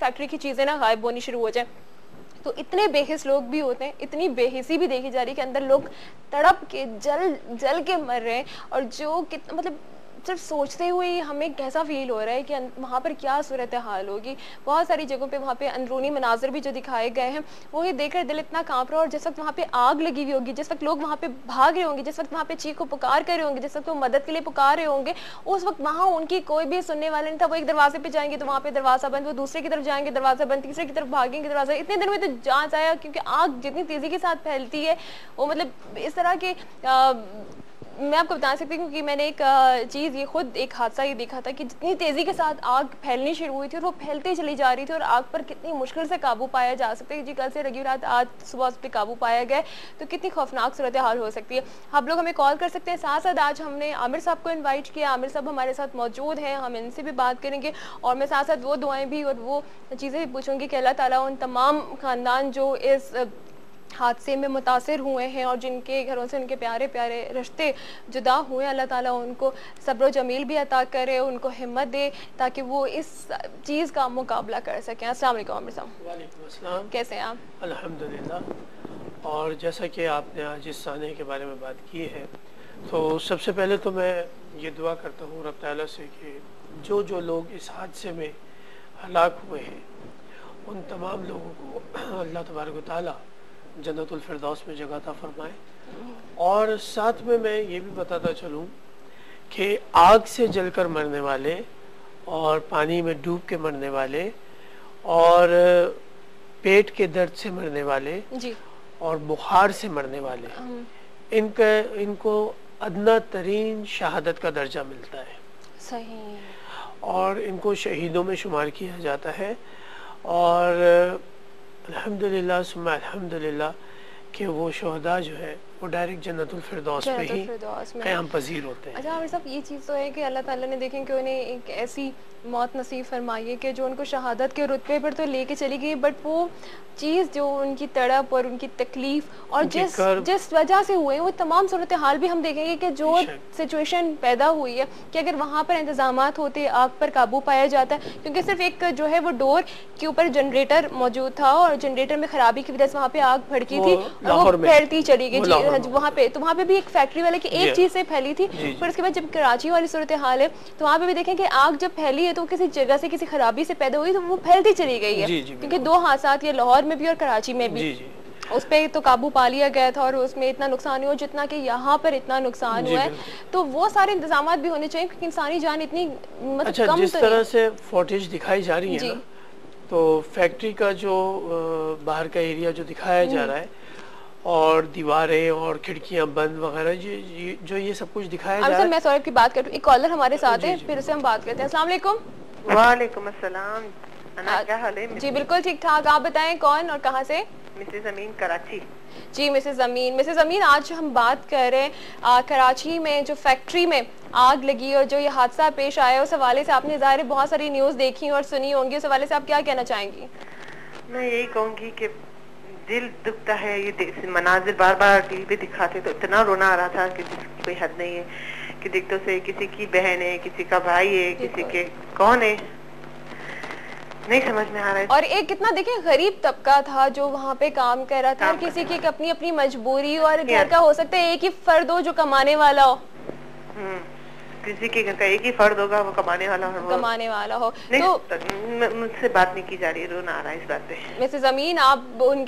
Factory کی چیزیں نہ غائب ہونی شروع ہو جائیں. تو اتنے بے حس لوگ بھی ہوتے ہیں, اتنی بے حسی بھی دیکھی جا رہی ہے کہ اندر لوگ تڑپ کے جل کے مر رہے ہیں, اور جو مطلب صرف سوچتے ہوئے ہمیں کیسا فیل ہو رہا ہے کہ وہاں پر کیا صورتحال ہوگی. بہت ساری جگہوں پہ وہاں پہ اندرونی مناظر بھی جو دکھائے گئے ہیں وہ یہ دیکھ کر دل اتنا کانپ رہا ہے, اور جس وقت وہاں پہ آگ لگی ہوئی ہوگی, جس وقت لوگ وہاں پہ بھاگ رہے ہوں گے, جس وقت وہاں پہ چیخ و پکار کر رہے ہوں گے, جس وقت وہ مدد کے لیے پکار رہے ہوں گے, اس وقت وہاں ان کی کوئی بھی سننے والا نہیں تھا. وہ ایک دروازے پہ جائیں گے تو وہاں پہ دروازہ بند, وہ دوسرے کی طرف جائیں گے دروازہ بند, تیسرے کی طرف بھاگیں گے دروازہ. اتنے دن میں تو جانچ آیا کیونکہ آگ جتنی تیزی کے ساتھ پھیلتی ہے وہ مطلب اس طرح کے میں آپ کو بتا سکتی ہوں کہ میں نے ایک چیز یہ خود ایک حادثہ یہ دیکھا تھا کہ جتنی تیزی کے ساتھ آگ پھیلنی شروع ہوئی تھی اور وہ پھیلتے چلی جا رہی تھی, اور آگ پر کتنی مشکل سے قابو پایا جا سکتا ہے. جی کل سے لگی رات آج صبح اس پہ قابو پایا گیا, تو کتنی خوفناک صورتحال ہو سکتی ہے. آپ لوگ ہمیں کال کر سکتے ہیں. ساتھ ساتھ آج ہم نے عامر صاحب کو انوائٹ کیا, عامر صاحب ہمارے ساتھ موجود ہیں, ہم ان سے بھی بات کریں گے, اور میں ساتھ ساتھ وہ دعائیں بھی اور وہ چیزیں بھی پوچھوں گی کہ اللہ تعالیٰ ان تمام خاندان جو اس حادثے میں متاثر ہوئے ہیں اور جن کے گھروں سے ان کے پیارے پیارے رشتے جدا ہوئے, اللہ تعالیٰ ان کو صبر و جمیل بھی عطا کرے, ان کو ہمت دے تاکہ وہ اس چیز کا مقابلہ کر سکیں. السلام علیکم عامر صاحب. وعلیکم السلام. کیسے ہیں آپ؟ الحمدللہ. اور جیسا کہ آپ نے آج اس سانے کے بارے میں بات کی ہے, تو سب سے پہلے تو میں یہ دعا کرتا ہوں رب تعالیٰ سے کہ جو لوگ اس حادثے میں ہلاک ہوئے ہیں ان تمام لوگوں کو اللہ تبارک و تعالیٰ جنت الفردوس میں جگہ عطا فرمائے. اور ساتھ میں یہ بھی بتاتا چلوں کہ آگ سے جل کر مرنے والے اور پانی میں ڈوب کے مرنے والے اور پیٹ کے درد سے مرنے والے جی اور بخار سے مرنے والے ان کو ادنا ترین شہادت کا درجہ ملتا ہے. صحیح. اور ان کو شہیدوں میں شمار کیا جاتا ہے. اور الحمدللہ ثم الحمدللہ کہ وہ شہداء جو ہے وہ ڈائریکٹ جنت الفردوس میں ہی قیام پذیر ہوتے ہیں. اچھا عامر صاحب, یہ چیز تو ہے کہ اللہ تعالیٰ نے دیکھیں کہ انہیں ایک ایسی موت نصیب فرمائی ہے کہ جو ان کو شہادت کے رتبے پر تو لے کے چلی گئی, بٹ وہ چیز جو ان کی تڑپ اور ان کی تکلیف اور جس وجہ سے ہوئے وہ تمام صورتحال بھی ہم دیکھیں گے کہ جو سچویشن پیدا ہوئی ہے کہ اگر وہاں پر انتظامات ہوتے, آگ پر قابو پایا جاتا ہے, کیونکہ صرف ایک جو ہے وہ ڈور کے اوپر جنریٹر موجود تھا اور جنریٹر میں خرابی کی وجہ سے وہاں پہ آگ بھڑکی تھی اور وہ پھیلتی چلی گئی. وہاں پہ بھی ایک فیکٹری والے کی ایک چیز سے پھیلی تھی, پھر اس کے بعد جب کراچی والی صورتحال ہے تو وہاں پہ بھی دیکھیں کہ آگ جب پھیلی ہے تو کسی جگہ سے کسی خرابی سے پیدا ہوئی تو وہ پھیلتی چلی گئی ہے. کیونکہ دو حادثات یہ لاہور میں بھی اور کراچی میں بھی, اس پہ تو قابو پا لیا گیا تھا اور اس میں اتنا نقصان ہوا جتنا کہ یہاں پر اتنا نقصان ہوا ہے. تو وہ سارے انتظامات بھی ہونے چاہیے کیونکہ انسانی جان اتنی اچھا جس طرح سے فوٹیج دکھائی جا رہی ہے تو فیکٹری کا جو باہر کا ایریا جو دکھایا جا رہا ہے اور دیواریں اور کھڑکیاں بند وغیرہ جو یہ سب کچھ دکھایا جا رہا ہے. میں سورب کی بات کروں, ایک کالر ہمارے ساتھ ہے, پھر اسے ہم بات کرتے ہیں. السلام علیکم. وعلیکم السلام. کیا حال ہے؟ جی بالکل ٹھیک ٹھاک. آپ بتائیں کون اور کہاں سے؟ مسز امین, کراچی. جی مسز امین, آج ہم بات کر رہے ہیں کراچی میں جو فیکٹری میں آگ لگی اور جو یہ حادثہ پیش آیا اس حوالے سے. آپ نے ظاہر بہت ساری نیوز دیکھی اور سنی ہوں گی, اس حوالے سے آپ کیا کہنا چاہیں گی؟ میں یہی کہوں گی کہ دل دکھتا ہے, یہ مناظر بار بار ٹی وی پہ دکھاتے تو اتنا رونا آ رہا تھا کہ جس کی کوئی حد نہیں ہے. کہ دیکھتے سے کسی کی بہن ہے, کسی کا بھائی ہے, کسی کے کون ہے, نہیں سمجھ میں آ رہا ہے. اور ایک کتنا دیکھیں غریب طبقہ تھا جو وہاں پہ کام کر رہا تھا, اور کسی کی اپنی اپنی مجبوری, اور گھر کا ہو سکتا ہے ایک ہی فرد ہو جو کمانے والا ہو, کسی کے گھر کا ایک ہی فرد ہوگا وہ کمانے والا ہو. تو مجھ سے بات نہیں کی جا رہی, رونا آ رہا ہے اس بات پہ. مسز امین, آپ ان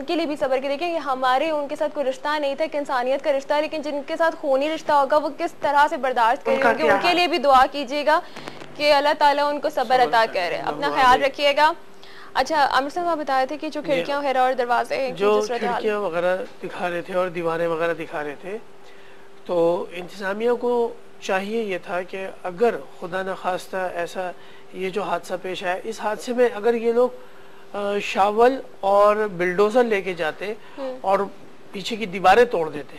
کے لیے بھی صبر کے دیکھیں کہ ہمارے ان کے ساتھ کوئی رشتہ نہیں تھا, ایک انسانیت کا رشتہ, لیکن جن کے ساتھ خونی رشتہ ہوگا وہ کس طرح سے برداشت کریں گے, ان کے لیے بھی دعا کیجیے گا کہ اللہ تعالیٰ ان کو صبر عطا کرے. اپنا خیال رکھیے گا. اچھا عامر صاحب, آپ بتائے تھے کہ جو کھڑکیاں وغیرہ اور دروازے جو کھڑکیاں وغیرہ دکھا رہے تھے اور دیواریں وغیرہ دکھا رہے تھے, تو انتظامیہ کو چاہیے یہ تھا کہ اگر خدا نخواستہ ایسا یہ جو حادثہ پیش آیا, اس حادثے میں اگر یہ لوگ شاول اور بلڈوزر لے کے جاتے اور پیچھے کی دیواریں توڑ دیتے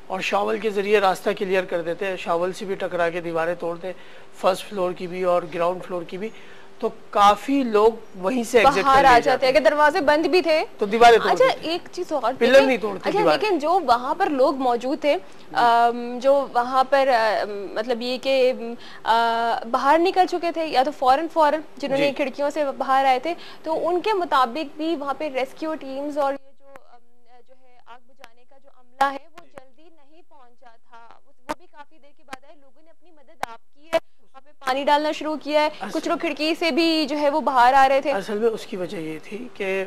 اور شاول کے ذریعے راستہ کلیئر کر دیتے, شاول سے بھی ٹکرا کے دیواریں توڑتے, فرسٹ فلور کی بھی اور گراؤنڈ فلور کی بھی, تو کافی لوگ وہیں سے ایگزٹ باہر آ جاتے ہیں. اگر دروازے بند بھی تھے تو دیواریں توڑ اچھا دیتے. ایک چیز اور پلر نہیں توڑتے اچھا لیکن جو وہاں پر لوگ موجود تھے جو وہاں پر مطلب یہ کہ باہر نکل چکے تھے یا تو فوراً جنہوں نے کھڑکیوں سے باہر آئے تھے تو ان کے مطابق بھی وہاں پہ ریسکیو ٹیمز اور یہ جو ہے آگ بجھانے کا جو عملہ ہے وہ جلدی نہیں پہنچا تھا. وہ بھی کافی دیر کے بعد آئے. لوگوں نے اپنی مدد آپ کی ہے, وہاں پہ پانی ڈالنا شروع کیا ہے, کچھ لوگ کھڑکی سے بھی جو ہے وہ باہر آ رہے تھے. اصل میں اس کی وجہ یہ تھی کہ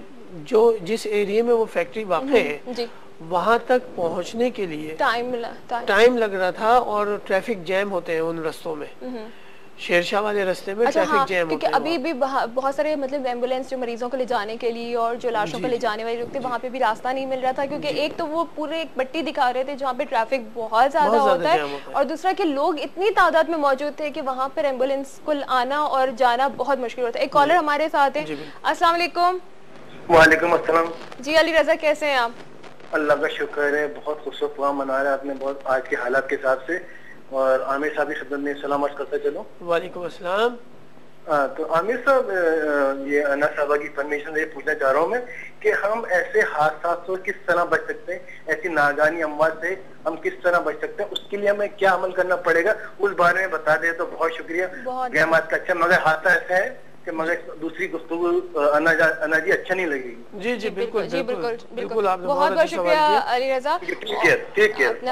جس ایریے میں وہ فیکٹری واقع ہے وہاں تک پہنچنے کے لیے ٹائم لگ رہا تھا اور ٹریفک جیم ہوتے ہیں ان رستوں میں. شیر شاہ والے رستے میں ٹریفک جیم ہوتے ہیں. ابھی بھی بہت سارے مطلب ایمبولینس جو مریضوں کو لے جانے کے لیے اور جو لاشوں کو لے جانے والے لوگ تھے وہاں پہ بھی راستہ نہیں مل رہا تھا کیونکہ ایک تو وہ پورے ایک پٹی دکھا رہے تھے جہاں پہ ٹریفک بہت زیادہ ہوتا ہے اور دوسرا کہ لوگ اتنی تعداد میں موجود تھے کہ وہاں پر ایمبولینس کو آنا اور جانا بہت مشکل ہوتا ہے. ایک کالر ہمارے ساتھ ہے. السلام علیکم. وعلیکم السلام. جی علی رضا کیسے ہیں آپ؟ اللہ کا شکر ہے, بہت خوبصورت پروگرام بنا رہا ہے آپ نے بہت آج کے حالات کے حساب سے. اور عامر صاحب کی خدمت میں سلام عرض کرتا چلو. وعلیکم السلام. تو عامر صاحب یہ انا صاحبہ کی پرمیشن سے پوچھنا چاہ رہا ہوں میں کہ ہم ایسے حادثات سے کس طرح بچ سکتے ہیں, ایسی ناگہانی اموات سے ہم کس طرح بچ سکتے ہیں, اس کے لیے ہمیں کیا عمل کرنا پڑے گا اس بارے میں بتا دیں تو بہت شکریہ. گہمات کا اچھا مگر حادثہ ایسا ہے کہ مگر دوسری گفتگو انا جی اچھا نہیں لگے گی. جی بالکل آپ نے بہت بہت شکریہ علی رضا.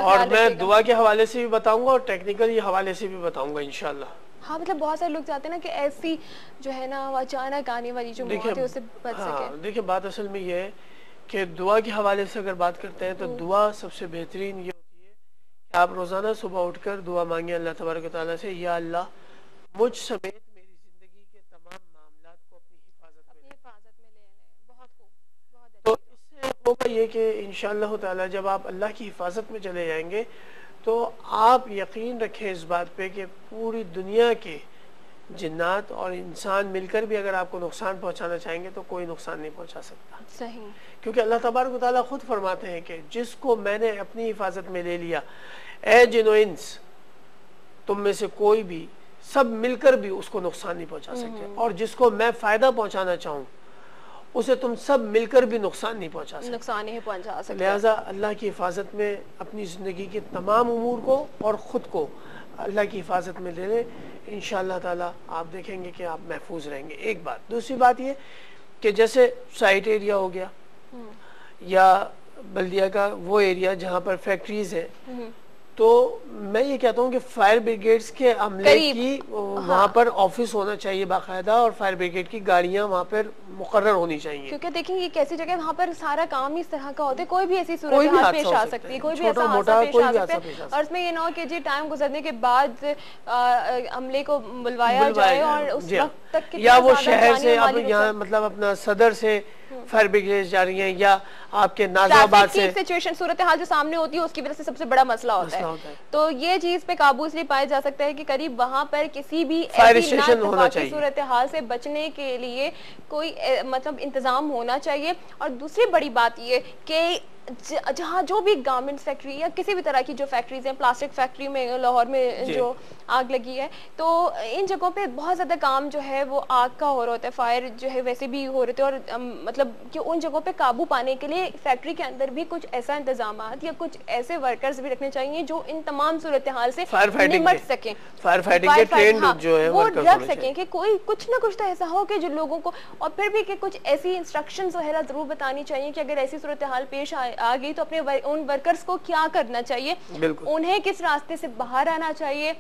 اور میں دعا کے حوالے سے بھی بتاؤں گا اور ٹیکنیکل حوالے سے بھی بتاؤں گا انشاءاللہ. ہاں مطلب بہت سارے لوگ چاہتے ہیں نا کہ ایسی جو ہے نا اچانک آنے والی جو موت ہے اسے بچ سکے. دیکھیں بات اصل میں یہ ہے کہ دعا کے حوالے سے اگر بات کرتے ہیں تو دعا سب سے بہترین یہ ہوتی ہے کہ آپ روزانہ صبح اٹھ کر دعا مانگیں اللہ تبارک و تعالیٰ سے, یا اللہ مجھ سمیت میری زندگی کے تمام معاملات کو اپنی حفاظت میں لے لیں. بہت خوب. تو اس سے ہوگا یہ کہ انشاءاللہ تعالیٰ جب آپ اللہ کی حفاظت میں چلے جائیں گے تو آپ یقین رکھیں اس بات پہ کہ پوری دنیا کے جنات اور انسان مل کر بھی اگر آپ کو نقصان پہنچانا چاہیں گے تو کوئی نقصان نہیں پہنچا سکتا. صحیح. کیونکہ اللہ تبارک و تعالیٰ خود فرماتے ہیں کہ جس کو میں نے اپنی حفاظت میں لے لیا, اے جن و انس تم میں سے کوئی بھی سب مل کر بھی اس کو نقصان نہیں پہنچا سکتے, اور جس کو میں فائدہ پہنچانا چاہوں اسے تم سب مل کر بھی نقصان نہیں پہنچا سکتے. لہٰذا اللہ کی حفاظت میں اپنی زندگی کے تمام امور کو اور خود کو اللہ کی حفاظت میں لے لیں, انشاءاللہ تعالیٰ آپ دیکھیں گے کہ آپ محفوظ رہیں گے. ایک بات. دوسری بات یہ کہ جیسے سائٹ ایریا ہو گیا یا بلدیہ کا وہ ایریا جہاں پر فیکٹریز ہیں, تو میں یہ کہتا ہوں کہ فائر بریگیڈز کے عملے کی وہاں پر آفس ہونا چاہیے باقاعدہ, اور فائر بریگیڈ کی گاڑیاں وہاں پر مقرر ہونی چاہیے. کیونکہ دیکھیں یہ کیسی جگہ وہاں پر سارا کام اس طرح کا ہوتا ہے, کوئی بھی ایسی صورتحال پیش آ سکتی ہے, کوئی بھی ایسا حادثہ پیش آ سکتا ہے, اور اس میں یہ نہ ہو کہ جی ٹائم گزرنے کے بعد عملے کو بلوایا جائے اور اس وقت تک یا وہ شہر سے اب یہاں مطلب اپنا صدر سے فائر بریگیڈ جا رہی ہیں یا آپ کے نازم آباد سے سچویشن صورتحال جو سامنے ہوتی ہے اس کی وجہ سے سب سے بڑا مسئلہ ہوتا ہے. تو یہ چیز پہ قابو اس لیے پایا جا سکتا ہے کہ قریب وہاں پر کسی بھی ایسی نااتفاقی صورتحال سے بچنے کے لیے کوئی مطلب انتظام ہونا چاہیے. اور دوسری بڑی بات یہ کہ جہاں جو بھی گارمنٹ فیکٹری یا کسی بھی طرح کی جو فیکٹریز ہیں, پلاسٹک فیکٹری میں لاہور میں جو آگ لگی ہے, تو ان جگہوں پہ بہت زیادہ کام جو ہے وہ آگ کا ہو رہا ہوتا ہے, فائر جو ہے ویسے بھی ہو رہے تھے, اور مطلب کہ ان جگہوں پہ قابو پانے کے لیے فیکٹری کے اندر بھی کچھ ایسا انتظامات یا کچھ ایسے ورکرز بھی رکھنے چاہیے جو ان تمام صورتحال سے نمٹ سکیں, فائر فائٹنگ کے ٹرینڈ جو ہے وہ رکھ سکیں کہ کوئی کچھ نہ کچھ تو ایسا ہو کہ جو لوگوں کو, اور پھر بھی کہ کچھ ایسی انسٹرکشنز وغیرہ ضرور بتانی چاہیے کہ اگر ایسی صورتحال پیش آ گئی تو اپنے ان ورکرز کو کیا کرنا چاہیے, انہیں کس راستے سے باہر آنا چاہیے,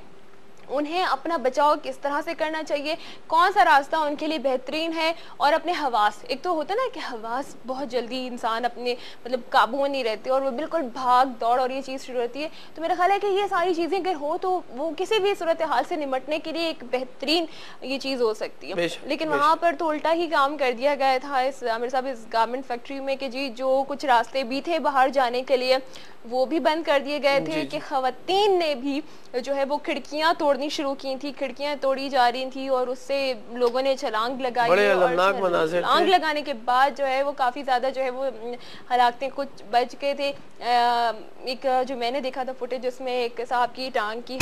انہیں اپنا بچاؤ کس طرح سے کرنا چاہیے, کون سا راستہ ان کے لیے بہترین ہے. اور اپنے حواس, ایک تو ہوتا ہے نا کہ حواس بہت جلدی انسان اپنے مطلب قابو میں نہیں رہتے اور وہ بالکل بھاگ دوڑ اور یہ چیز شروع ہوتی ہے, تو میرا خیال ہے کہ یہ ساری چیزیں اگر ہو تو وہ کسی بھی صورتحال سے نمٹنے کے لیے ایک بہترین یہ چیز ہو سکتی ہے. لیکن وہاں پر تو الٹا ہی کام کر دیا گیا تھا اس عامر صاحب اس گارمنٹ فیکٹری میں کہ جی جو کچھ راستے بھی تھے باہر جانے کے لیے وہ بھی بند کر دیے گئے تھے, کہ خواتین نے بھی جو ہے وہ کھڑکیاں توڑنی شروع کی تھی, کھڑکیاں توڑی جا رہی تھی اور اس سے لوگوں نے چھلانگ لگائی, اور چھلانگ لگانے کے بعد جو ہے وہ کافی زیادہ جو ہے وہ ہلاکتیں کچھ بچ گئے تھے. ایک جو میں نے دیکھا تھا فوٹیج جس میں ایک صاحب کی ٹانگ کی